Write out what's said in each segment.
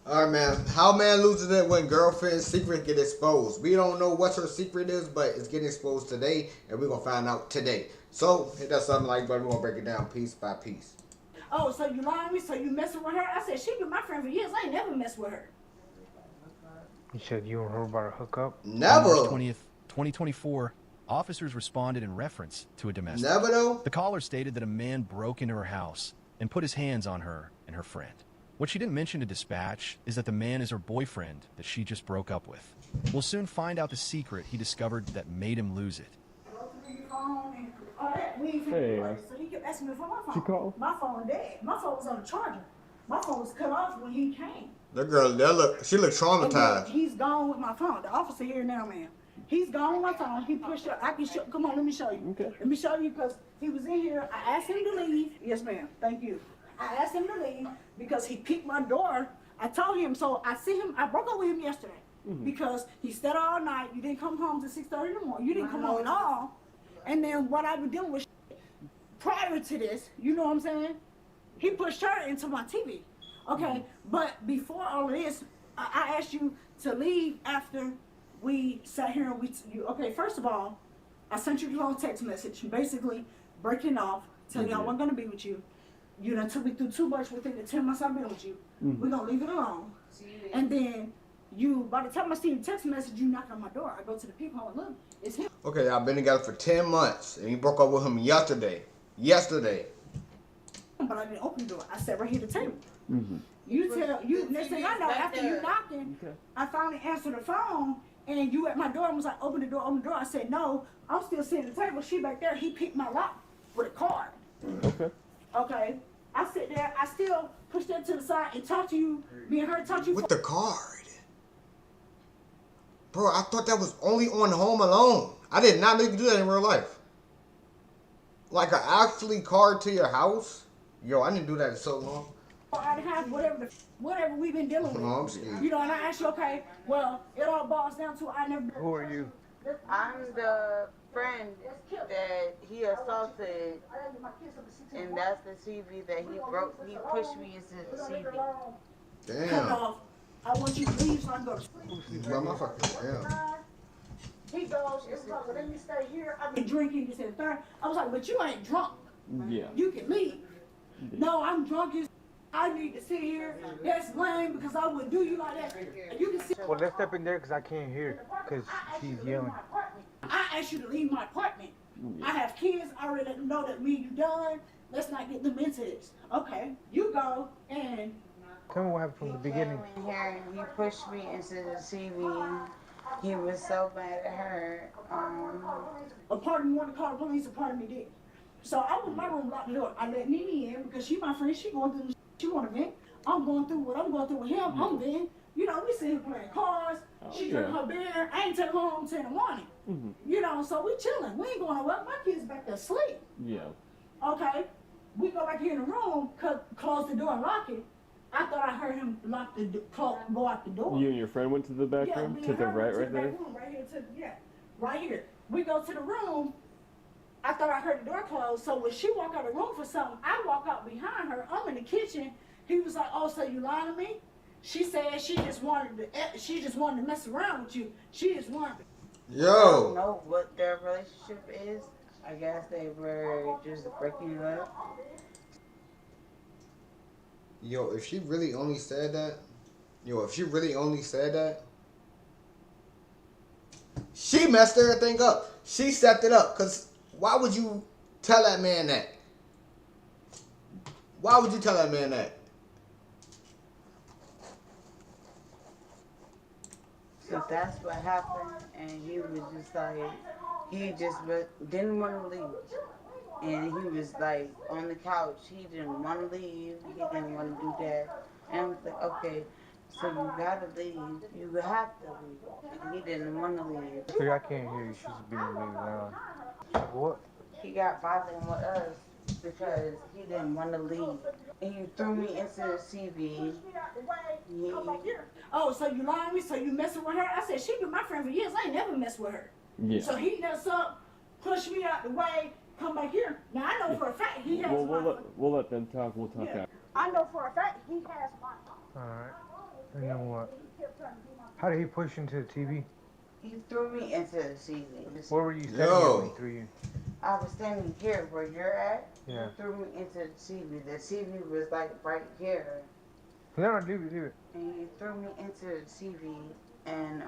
Alright, man. How man loses it when girlfriend's secret get exposed? We don't know what her secret is, but it's getting exposed today, and we're gonna find out today. So hit that something like button. We're gonna break it down piece by piece. Oh, so you lying to me? So you messing with her? I said she been my friend for years. I ain't never messed with her. You said you and her about to hook up? Never. On March 20th, 2024, officers responded in reference to a domestic. Never though. The caller stated that a man broke into her house and put his hands on her and her friend. What she didn't mention to dispatch is that the man is her boyfriend that she just broke up with. We'll soon find out the secret he discovered that made him lose it. Hey. So he kept asking me for my phone. She called? My phone dead. My phone was on the charger. My phone was cut off when he came. That girl, she looked traumatized. He's gone with my phone. The officer here now, man. He's gone with my phone. He pushed up. I can show. Come on, let me show you. Okay. Let me show you because he was in here. I asked him to leave. Yes, ma'am. Thank you. I asked him to leave because he picked my door. I told him, so I see him. I broke up with him yesterday because he stayed all night. You didn't come home till 6:30 in the morning. You didn't come home at all. And then what I've been dealing with prior to this, you know what I'm saying? He pushed her into my TV. Okay, but before all of this, I asked you to leave after we sat here and okay, first of all, I sent you the long text message, basically breaking off, telling you I wasn't going to be with you. You done took me through too much within the 10 months I've been with you. We're going to leave it alone. And then by the time I see the text message, you knock on my door. I go to the peephole and look, it's him. Okay, I've been together for 10 months, and you broke up with him yesterday. But I didn't open the door. I sat right here at the table. Next thing I know, after you knocking, I finally answered the phone, and you at my door and was like, open the door, open the door. I said, no, I'm still sitting at the table. She back there. He picked my lock with a card. Okay. I sit there. I still push that to the side and talk to you. Me and her talk to you. With the card? Bro, I thought that was only on Home Alone. I did not know you could do that in real life. Like an actually card to your house? Yo, I didn't do that in so long. I'd have whatever we've been dealing with. No, I'm scared. You know, and I asked you, okay, well, it all boils down to I never. Who are you? I'm the friend that he assaulted, and that's the CV that he broke. He pushed me into the CV. Damn. I want you to leave so I can go to school. Bro, my fucking damn. He goes, it's like, well, let me stay here. I've been drinking this and third. I was like, but you ain't drunk. Yeah. You can leave. No, I'm drunk as I need to sit here. That's lame because I wouldn't do you like that. You can sit. Well, let's step in there because I can't hear because she's yelling. I asked you to leave my apartment. I have kids. I already know that me and you done. Let's not get them into this. Okay, you go and. Tell me what happened from the beginning. Here, he pushed me into the CV. He was so mad at her. A part of me wanted to call the police, a part of me did. So I was in my room, locked the door. I let Nene in because she my friend. She going through she want to vent. I'm going through what I'm going through with him. I'm venting. You know, we sit here playing cards. She drinking her beer. I ain't taking her home till in the morning. You know, so we chilling. We ain't going to work. My kids back there asleep. Yeah. Okay. We go back here in the room, close the door and lock it. I thought I heard him lock the go out the door. You and your friend went to the back room? To the right there? Right here, right here. We go to the room. I thought I heard the door close. So when she walked out of the room for something, I walk out behind her. I'm in the kitchen. He was like, "Oh, so you lying to me?" She said she just wanted to mess around with you. She just wanted. Yo. I don't know what their relationship is. I guess they were just breaking it up. Yo, if she really only said that, she messed everything up. She set it up. Because why would you tell that man that? Why would you tell that man that? So that's what happened, and he was just like, he just didn't want to leave. And he was like on the couch. He didn't want to leave. He didn't want to do that. And I was like, okay, so you gotta leave. You have to leave. And he didn't want to leave. Sorry, I can't hear you. She's being really loud. What? He got bothering with us because he didn't want to leave. And he threw me into the CV. Oh, so you lying to me? So you messing with her? I said, she been my friend for years. I ain't never messed with her. Yeah. So he does up, push me out the way, come back here. Now, I know for a fact he has We'll let them talk. We'll talk after. I know for a fact he has my phone. All right. And then what? How did he push into the TV? He threw me into the TV. Where were you standing Yo. when he threw you? I was standing here where you're at. Yeah. He threw me into the TV. The TV was like right here. No, leave it. And he threw me into the TV. And,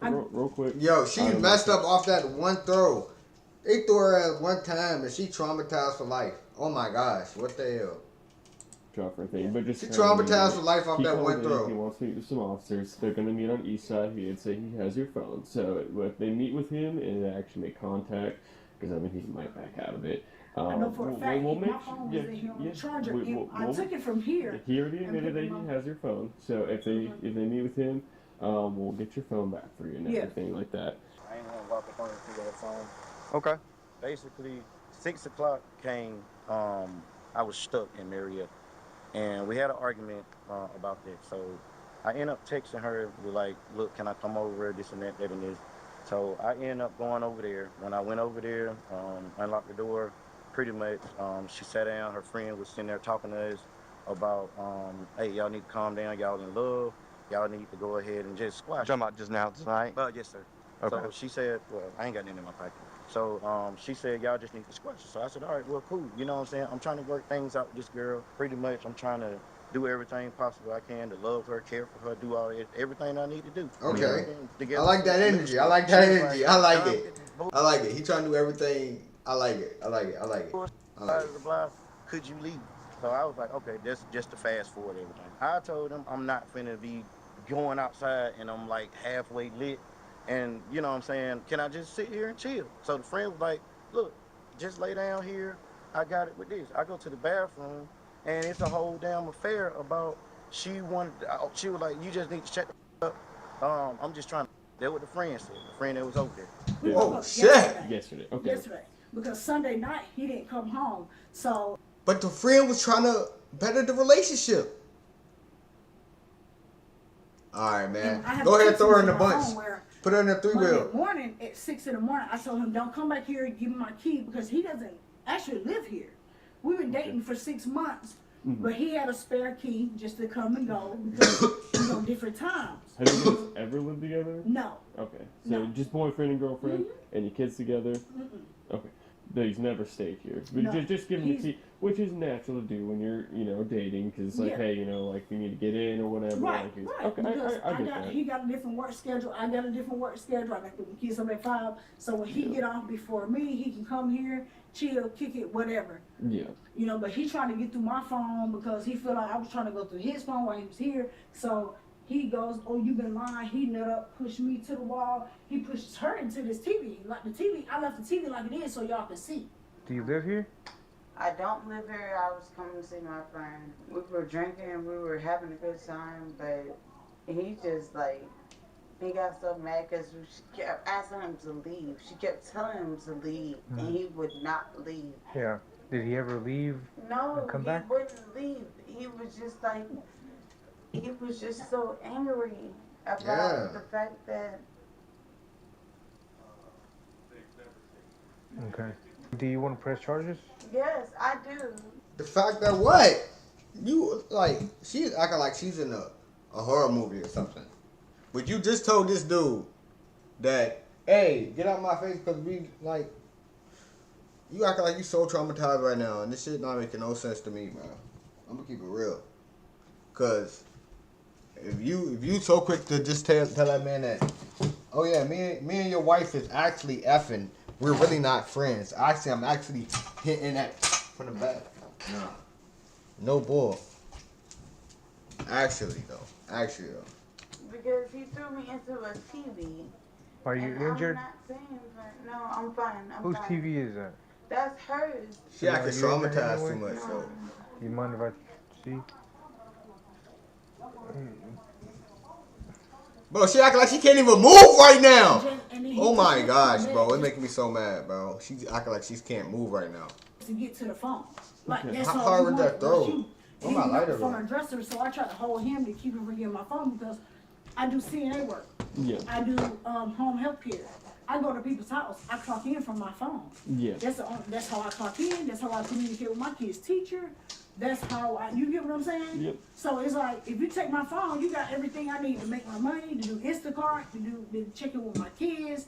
Real quick. Yo, she messed up off that one throw. They threw her at one time and she traumatized for life. Oh my gosh, what the hell? Joffrey thing, but just She traumatized for life off he that called one in, throw. He wants to meet with some officers. They're going to meet on East Side. He did say he has your phone. So if they meet with him and they actually make contact, because I mean he might back out of it. I know for a fact, we'll my phone was in here on the charger. I took it from here. He already admitted that he has your phone. So if they meet with him, we'll get your phone back for you and everything like that. I ain't gonna walk up on and see that phone. Okay. Basically, 6 o'clock came. I was stuck in Marietta, and we had an argument about that. So I ended up texting her with like, "Look, can I come over? This and that, and this." So I ended up going over there. When I went over there, unlocked the door. Pretty much, she sat down. Her friend was sitting there talking to us about, "Hey, y'all need to calm down. Y'all in love. Y'all need to go ahead and just squash." Talking about just now tonight? Yes, sir. Okay. So she said, well, I ain't got nothing in my pocket. So she said, y'all just need to squash it. So I said, all right, well, cool. You know what I'm saying? I'm trying to work things out with this girl. Pretty much, I'm trying to do everything possible I can to love her, care for her, do everything I need to do. Okay. I like that energy. I like that energy. I like it. I like it. He trying to do everything. I like it. I like it. I like it. I like it. Could you leave? So I was like, okay, that's just to fast forward everything. I told him I'm not finna be going outside and I'm like halfway lit. And you know what I'm saying, can I just sit here and chill? So the friend was like, look, just lay down here. I got it with this. I go to the bathroom and it's a whole damn affair about she was like, you just need to check up. I'm just trying to, that's what the friend said. The friend that was over there. Oh, shit. Yesterday. Okay. Yesterday. Because Sunday night, he didn't come home. So. But the friend was trying to better the relationship. All right, man. Go ahead and throw her in the bunch. Put her in the three-wheel. Monday morning at 6 in the morning, I told him, don't come back here and give me my key because he doesn't actually live here. We've been dating for 6 months, but he had a spare key just to come and go because, different times. Have you guys ever lived together? No. Okay. So just boyfriend and girlfriend and your kids together? Okay. No, he's never stayed here. But just give him the key, which is natural to do when you're, dating, because it's like, hey, like, you need to get in or whatever. Right, like, right. Okay, I get that. He got a different work schedule. I got a different work schedule. I got the kids up at 5. So when he get off before me, he can come here, chill, kick it, whatever. Yeah. But he trying to get through my phone because he feel like I was trying to go through his phone while he was here. So he goes, oh, you been lying. He nut up, pushed me to the wall. He pushes her into this TV. Like the TV, I left the TV like it is so y'all can see. Do you live here? I don't live here. I was coming to see my friend. We were drinking. We were having a good time. But he just, like, he got so mad because she kept asking him to leave. She kept telling him to leave, and he would not leave. Yeah. Did he ever leave? No, come back? He wouldn't leave. He was just like, he was just so angry about the fact that. Okay. Do you want to press charges? Yes, I do. The fact that what? You, like, she's acting like she's in a horror movie or something. But you just told this dude that, hey, get out my face because we, like, you acting like you so traumatized right now. And this shit not making no sense to me, man. I'm going to keep it real. Because if you so quick to just tell that man that, oh yeah, me and your wife is actually effing. We're really not friends. Actually, I'm actually hitting that from the back. Nah. No bull. Actually, though. Because he threw me into a TV. Are you injured? I'm not saying that. No, I'm fine. Whose TV is that? That's hers. She acting traumatized too much, so. You mind if I see? Bro, she acting like she can't even move right now. Oh my gosh, bro. It's making me so mad, bro. She acting like she can't move right now. To get to the phone. Like, that's How all hard he would that wanted. throw? He my lighter was on go? a dresser, so I tried to hold him to keep him from getting my phone because I do CNA work. Yeah. I do home health care. I go to people's house. I clock in from my phone. Yeah. That's how I clock in. That's how I communicate with my kid's teacher. That's how you get what I'm saying? Yep. So it's like, if you take my phone, you got everything I need to make my money, to do Instacart, to check in with my kids,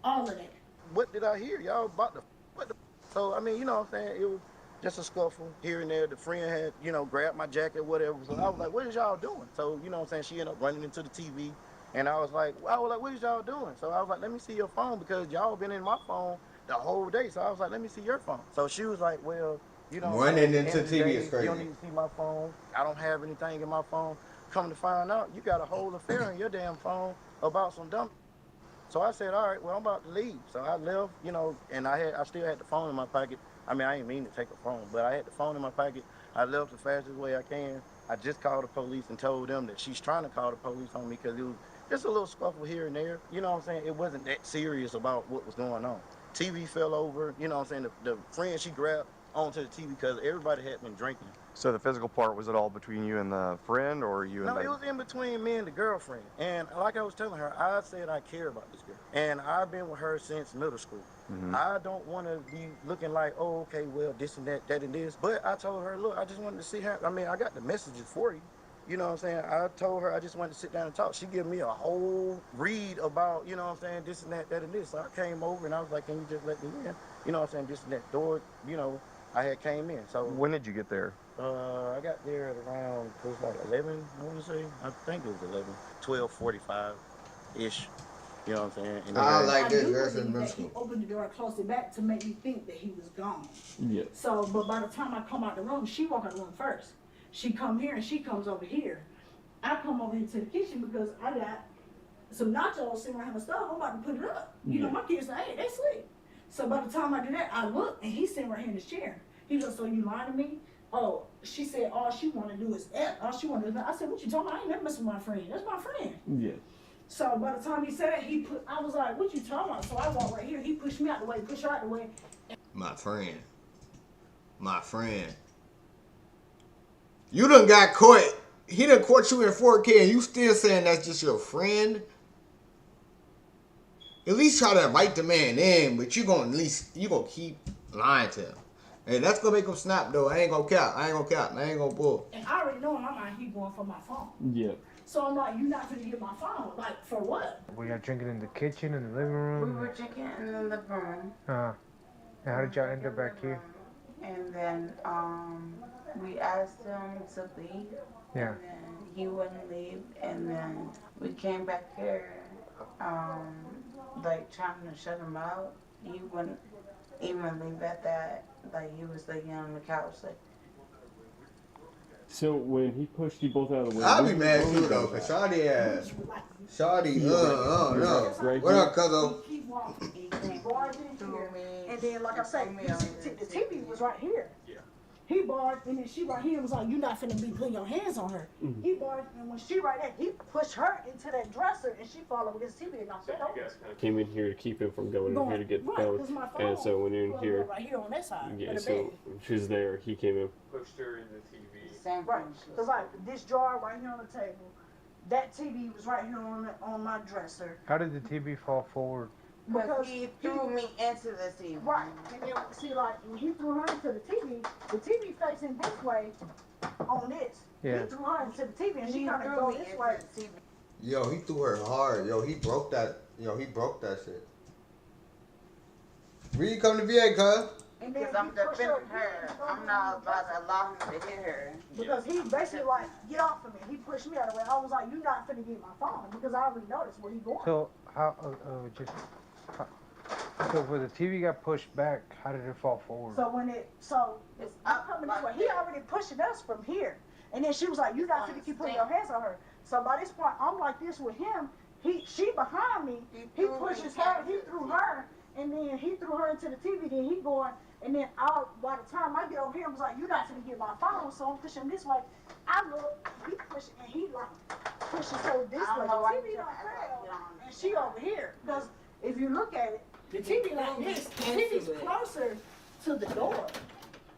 all of that. What did I hear? Y'all about the, what the, so, I mean, you know what I'm saying? It was just a scuffle here and there. The friend had, you know, grabbed my jacket, whatever. So I was like, what is y'all doing? So, you know what I'm saying? She ended up running into the TV. And I was like, what is y'all doing? So I was like, let me see your phone because y'all been in my phone the whole day. So I was like, let me see your phone. So she was like, well, you know, running into TV is crazy. You don't need to see my phone. I don't have anything in my phone. Come to find out, you got a whole affair in your damn phone about some dumb. So I said, all right, well, I'm about to leave. So I left, you know, and I still had the phone in my pocket. I mean, I didn't mean to take the phone, but I had the phone in my pocket. I left the fastest way I can. I just called the police and told them that she's trying to call the police on me because it was just a little scuffle here and there. You know what I'm saying? It wasn't that serious about what was going on. TV fell over, you know what I'm saying? The friend she grabbed onto the TV because everybody had been drinking. So the physical part, was it all between you and the friend, or you and No, it was in between me and the girlfriend. And like I was telling her, I said I care about this girl. And I've been with her since middle school. Mm-hmm. I don't want to be looking like, oh, okay, well, this and that and this. But I told her, look, I just wanted to see her. I mean, I got the messages for you. You know what I'm saying? I told her I just wanted to sit down and talk. She gave me a whole read about, you know what I'm saying, this and that and this. So I came over and I was like, can you just let me in? You know what I'm saying, this and that door, you know, I had came in. So when did you get there? I got there at around, it was like 11, I want to say. I think it was 11, 12:45-ish. You know what I'm saying? And I like this I do versus believe middle that school. he opened the door and closed it back to make me think that he was gone. Yeah. So, but by the time I come out the room, she walk out the room first. She come here and she comes over here. I come over into the kitchen because I got some nachos sitting around the stove. I'm about to put it up. You know, my kids say, hey, they sleep. So by the time I do that, I look and he's sitting right here in his chair. He goes, so you lying to me? Oh, she said all she want to do is F. All she want to do is I said, what you talking about? I ain't never messing with my friend. That's my friend. Yeah. So by the time he said that, I was like, what you talking about? So I walked right here. He pushed me out the way, pushed her out the way. My friend. My friend. You done got caught. He done caught you in 4K and you still saying that's just your friend? At least try to invite the man in, but you gonna keep lying to him. And that's gonna make him snap though. I ain't gonna cap. I ain't gonna bull. And I already know in my mind he going for my phone. Yeah. So I'm like, you're not gonna get my phone. Like, for what? Were y'all drinking in the kitchen, in the living We room? were drinking in the living room. And how did y'all end up back here? And then we asked him to leave. Yeah. And then he wouldn't leave. And then we came back here, like trying to shut him out. He wouldn't even leave at that. Like he was laying on the couch. Like. So when he pushed you both out of the way, I'll be mad too though, cause Shawty ass. Shawty, no. Right What here. up, cuzzo? Keep walking. He barged in here. And then, like I said, the TV was right here. Yeah. He barged, and then she right here and was like, you're not finna be putting your hands on her. Mm-hmm. He barged, and when she right there, he pushed her into that dresser, and she fall over against the TV and knocked it over. You guys kind of came in here to keep him from going in here to get the Right, phone. 'cause my And so when you're in was here, right here on that side. yeah, of the so bed. she's there. He came in, pushed her in the TV. Same Right, thing. cause like this jar right here on the table, that TV was right here on my dresser. How did the TV fall forward? Because he threw me into the TV. Right, and then see, like when he threw her into the TV facing this way on this. Yeah. He threw her into the TV and she He kind of threw go me this into way. the TV. Yo, he threw her hard. Yo, he broke that shit. Reed, come to VA, cuz. And then Because I'm he pushed defending her. he pushed I'm not about to allow him to hit her. Because he basically like, get off of me. He pushed me out of the way. I was like, you're not finna get my phone because I already noticed where he going. So so when the TV got pushed back, how did it fall forward? So It's I'm up coming like this way. He already pushing us from here. And then she was like, you not finna keep putting your hands on her. So by this point, I'm like this with him. She behind me. He pushes her. He threw her. And then he threw her into the TV. Then he going. And then by the time I get over here, I was like, you're not finna get my phone. So I'm pushing him this way. I look. He pushing. And he like pushing her this I way. don't know why The TV you don't act like fail. you don't And she over here. Because if you look at it, the TV like this. The TV's closer to the door.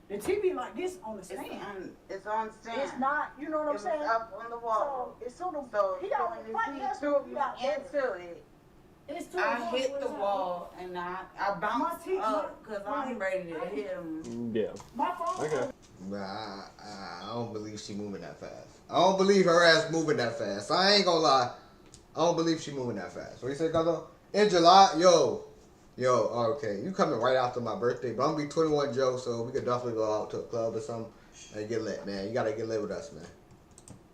The TV like this on the stand. It's on stand. It's not, you know what I'm It was saying? up on the wall. So it's on the. So He when already he fighting us threw when we me out there. into it, It's too I hit the wall and I bounced up because I'm ready to hit him. Yeah. My phone. Okay. But I don't believe she moving that fast. I don't believe her ass moving that fast. I ain't gonna lie. I don't believe she moving that fast. What you say, Gonzo? In July, yo, okay. You coming right after my birthday, but I'm gonna be 21, Joe, so we could definitely go out to a club or something and get lit, man. You gotta get lit with us, man.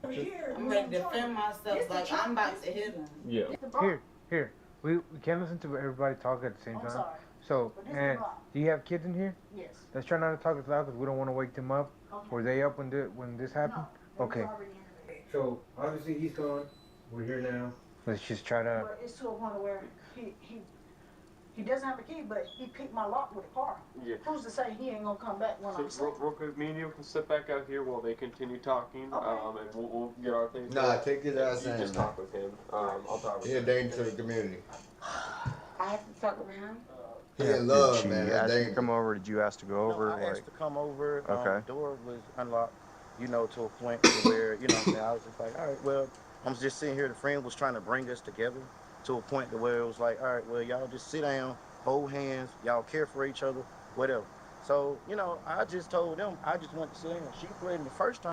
I'm ready to defend myself like I'm about to hit him. Yeah. Here. We can't listen to everybody talk at the same I'm time. sorry. So, But this is and wrong. do you have kids in here? Yes. Let's try not to talk as loud because we don't want to wake them up. Okay. Were they up when this happened? No, Okay. So obviously he's gone. We're here now. Let's just try to. But it's to a point where he doesn't have a key, but he picked my lock with a car. Yeah. Who's to say he ain't gonna come back when I'm So real quick, me and you can sit back out here while they continue talking, Okay. and we'll get our things. Nah, take his ass You in, just man. talk with him. I'll talk with He a him. danger to the community. I have to talk with him. He in love, Did she man. That's ask you to dangerous. come over? Did you ask to go over? I asked to come over. Okay. The door was unlocked, to a point where, I was just like, all right, well, I'm just sitting here. The friend was trying to bring us together to a point to where it was like, all right, well, y'all just sit down, hold hands, y'all care for each other, whatever. So, I just told them I just went to sit down. She played in the first time.